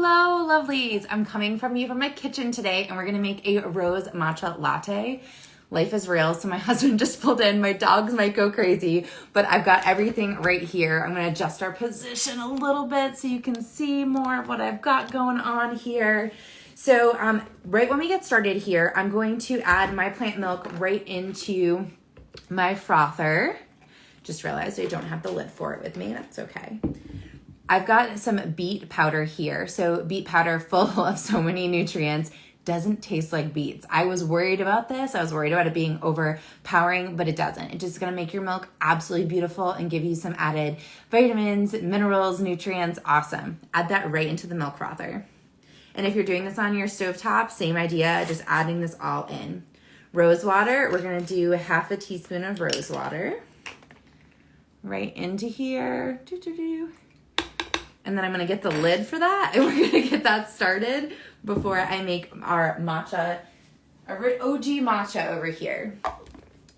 Hello, lovelies. I'm coming from you from my kitchen today, and we're gonna make a rose matcha latte. Life is real, so my husband just pulled in. My dogs might go crazy, but I've got everything right here. I'm gonna adjust our position a little bit so you can see more of what I've got going on here. So right when we get started here, I'm going to add my plant milk right into my frother. Just realized I don't have the lid for it with me. That's okay. I've got some beet powder here. So beet powder, full of so many nutrients, doesn't taste like beets. I was worried about this. I was worried about it being overpowering, but it doesn't. It's just gonna make your milk absolutely beautiful and give you some added vitamins, minerals, nutrients. Awesome. Add that right into the milk frother. And if you're doing this on your stovetop, same idea, just adding this all in. Rose water, we're gonna do half a teaspoon of rose water right into here. And then I'm gonna get the lid for that, and we're gonna get that started before I make our matcha, our OG matcha over here.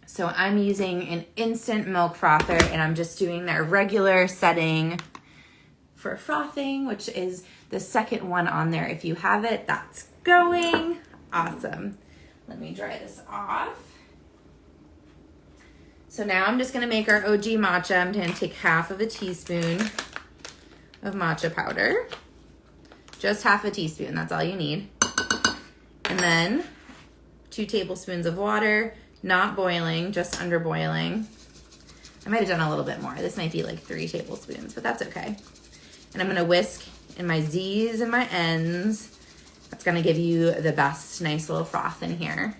So I'm using an instant milk frother, and I'm just doing their regular setting for frothing, which is the second one on there. If you have it, that's going. Awesome. Let me dry this off. So now I'm just gonna make our OG matcha. I'm gonna take half of a teaspoon of matcha powder. Just half a teaspoon, that's all you need. And then 2 tablespoons of water, not boiling, just under boiling. I might have done a little bit more. This might be like 3 tablespoons, but that's okay. And I'm gonna whisk in my Z's and my N's. That's gonna give you the best, nice little froth in here.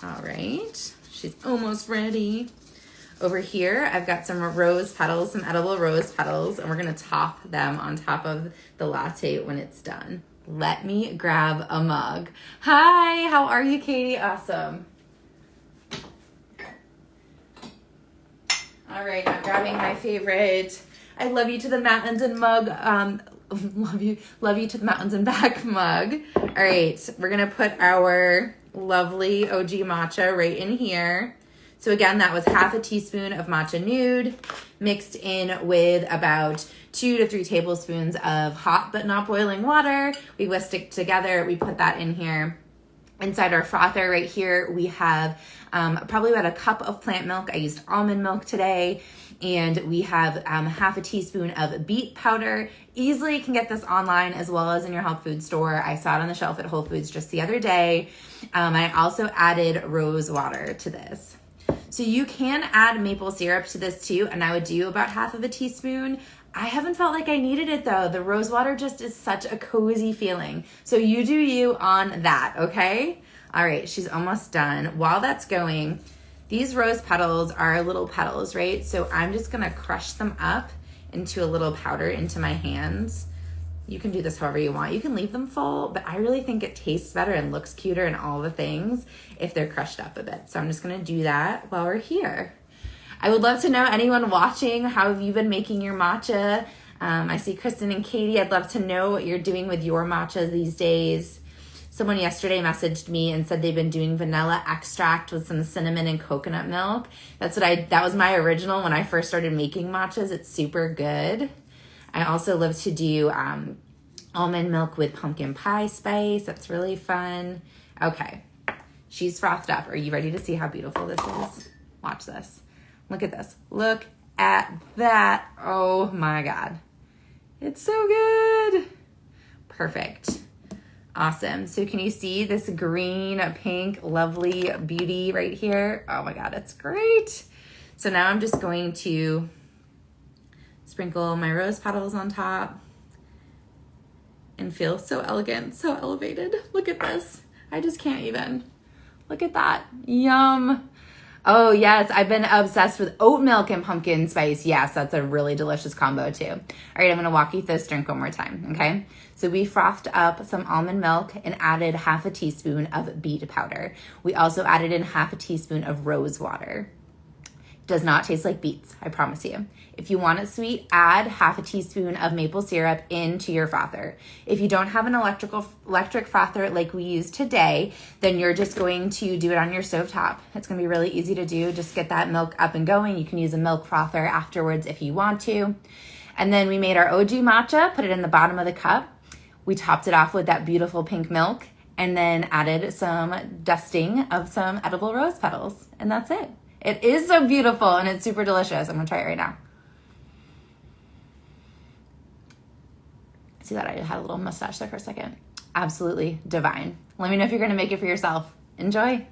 All right, she's almost ready. Over here, I've got some rose petals, some edible rose petals, and we're gonna top them on top of the latte when it's done. Let me grab a mug. Hi, how are you, Katie? Awesome. All right, I'm grabbing my favorite I love you to the mountains and mug, love you to the mountains and back mug. All right, we're gonna put our lovely OG matcha right in here. So again, that was half a teaspoon of matcha nude mixed in with about 2 to 3 tablespoons of hot but not boiling water. We whisked it together. We put that in here. Inside our frother right here, we have probably about a cup of plant milk. I used almond milk today. And we have half a teaspoon of beet powder. Easily can get this online as well as in your health food store. I saw it on the shelf at Whole Foods just the other day. I also added rose water to this. So you can add maple syrup to this too, and I would do about half of a teaspoon. I haven't felt like I needed it though. The rose water just is such a cozy feeling. So you do you on that, okay? All right, she's almost done. While that's going, these rose petals are little petals, right? So I'm just gonna crush them up into a little powder into my hands. You can do this however you want. You can leave them full, but I really think it tastes better and looks cuter and all the things if they're crushed up a bit. So I'm just gonna do that while we're here. I would love to know, anyone watching, how have you been making your matcha? I see Kristen and Katie. I'd love to know what you're doing with your matcha these days. Someone yesterday messaged me and said they've been doing vanilla extract with some cinnamon and coconut milk. That was my original when I first started making matchas. It's super good. I also love to do almond milk with pumpkin pie spice. That's really fun. Okay, she's frothed up. Are you ready to see how beautiful this is? Watch this. Look at this. Look at that. Oh my God. It's so good. Perfect. Awesome. So can you see this green, pink, lovely beauty right here? Oh my God, it's great. So now I'm just going to sprinkle my rose petals on top and feel so elegant, so elevated. Look at this. I just can't even. Look at that. Yum. Oh yes, I've been obsessed with oat milk and pumpkin spice. Yes, that's a really delicious combo too. All right, I'm gonna walk you through this drink one more time, okay? So we frothed up some almond milk and added half a teaspoon of beet powder. We also added in half a teaspoon of rose water. Does not taste like beets, I promise you. If you want it sweet, add half a teaspoon of maple syrup into your frother. If you don't have an electric frother like we use today, then you're just going to do it on your stovetop. It's gonna be really easy to do. Just get that milk up and going. You can use a milk frother afterwards if you want to. And then we made our OG matcha, put it in the bottom of the cup. We topped it off with that beautiful pink milk and then added some dusting of some edible rose petals. And that's it. It is so beautiful and it's super delicious. I'm gonna try it right now. See that I had a little mustache there for a second. Absolutely divine. Let me know if you're gonna make it for yourself. Enjoy.